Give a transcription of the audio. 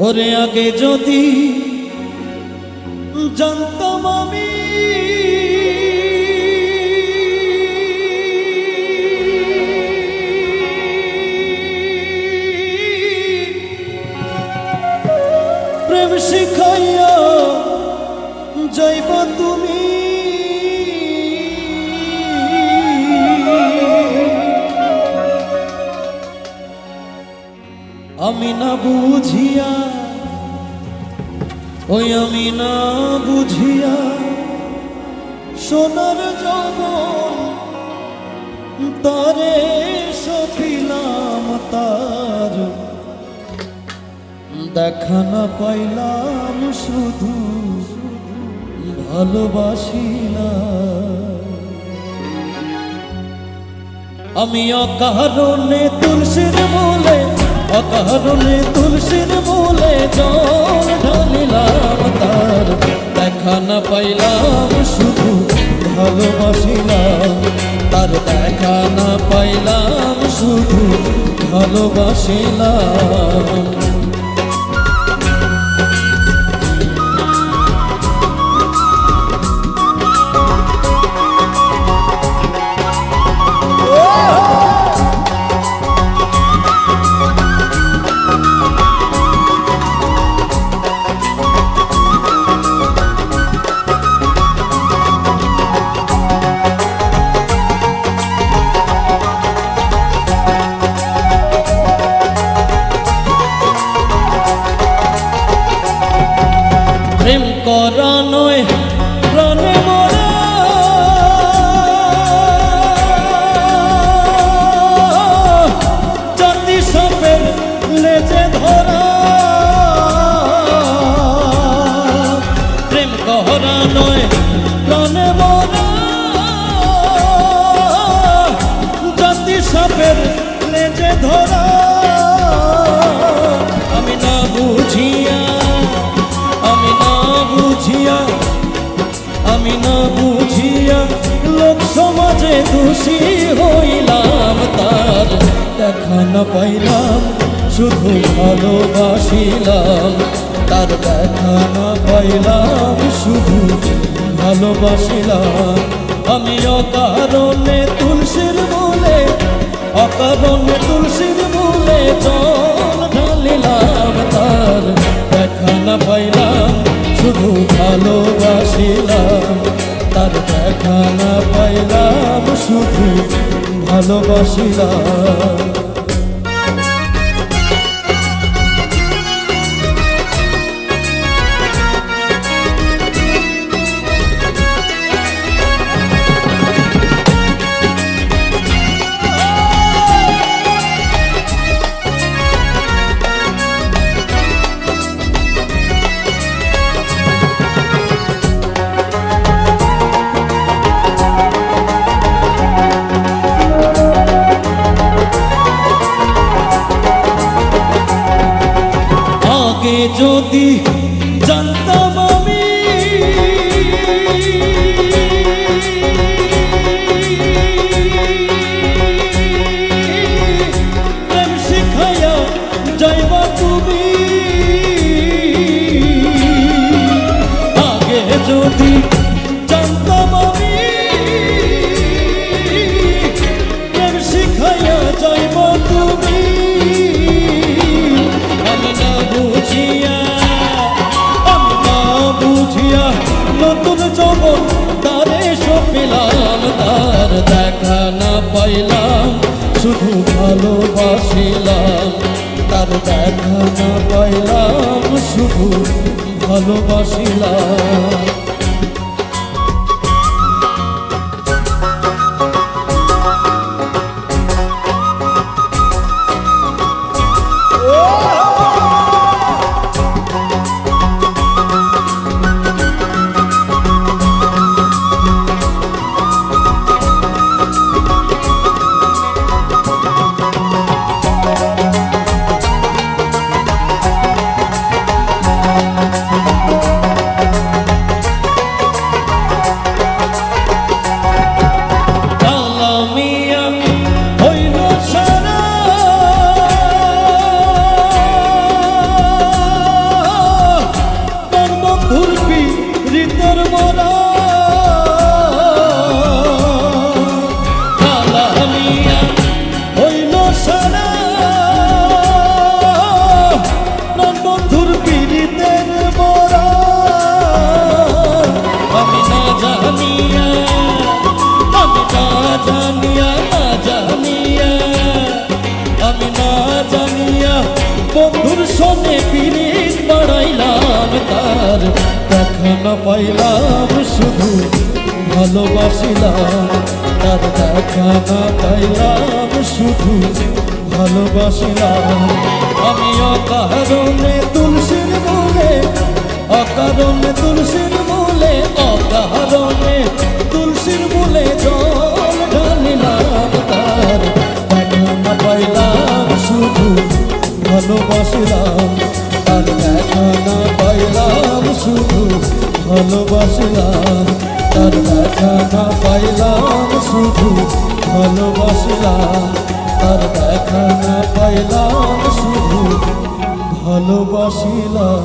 ওরে আগে যদি জানতাম আমি প্রেম শিখাইয়া যাইবা তুমি, আমি না বুঝিয়া ওই আমি না বুঝিয়া সোনার যৌবন তারে সপিলাম, তার দেখা না পাইলাম শুধু ভালোবাসিলাম। আমি অকারণে তুলসীর মূলে, অকারণে তুলসীর মূলে জল ঢালিলাম, তার দেখা না পাইলাম শুধু ভালোবাসিলাম, তার দেখা না পাইলাম শুধু ভালোবাসিলাম। প্রেম করা নয় প্রাণে মরা, জাতি সাপের লেজে ধরা। প্রেম করা নয় প্রাণে মরা, জাতি সাপের লেজে ধরা। আমি না বুঝিয়া, আমি না বুঝিয়া, আমি না বুঝিয়া লোক সমাজে দোষী হইলাম, তার দেখা না পাইলাম শুধু ভালোবাসিলাম, তার দেখা না পাইলাম শুধু ভালোবাসিলাম। আমি অকারণে তুলসীর মূলে, অকারণে তুলসীর মূলে জল ঢালিলাম, তার দেখা না পাইলাম শুধু ভালোবাসিলাম, তার দেখা না পাইলাম শুধু ভালোবাসিলাম। আগে যদি জানতাম আমি প্রেম শিখাইয়া যাইবা তুমি, আগে যদি জানতাম আমি প্রেম শিখাইয়া যাইবা তুমি। আমি না বুঝিয়া, আমি না বুঝিয়া নতুন যৌবন তারে সপিলাম, তার দেখা না পাইলাম শুধু ভালোবাসিলাম, তার দেখা না পাইলাম শুধু ভালোবাসিলাম। বন্ধুর সনে পিরিত বাড়াইলাম, তার দেখা না পাইলাম শুধু ভালোবাসিলাম, তার দেখা না পাইলাম শুধু ভালোবাসিলাম। আমি অকারণে তুলসীর মূলে, অকারণে তুলসীর মূলে, অকারণে তুলসীর মূলে জল ঢালিলাম, তার দেখা না পাইলাম শুধু ভালোবাসিলাম, তার দেখা না পাইলাম শুধু ভালোবাসিলাম, তার দেখা না পাইলাম শুধু ভালোবাসিলাম, তার দেখা না পাইলাম শুধু ভালোবাসিলাম।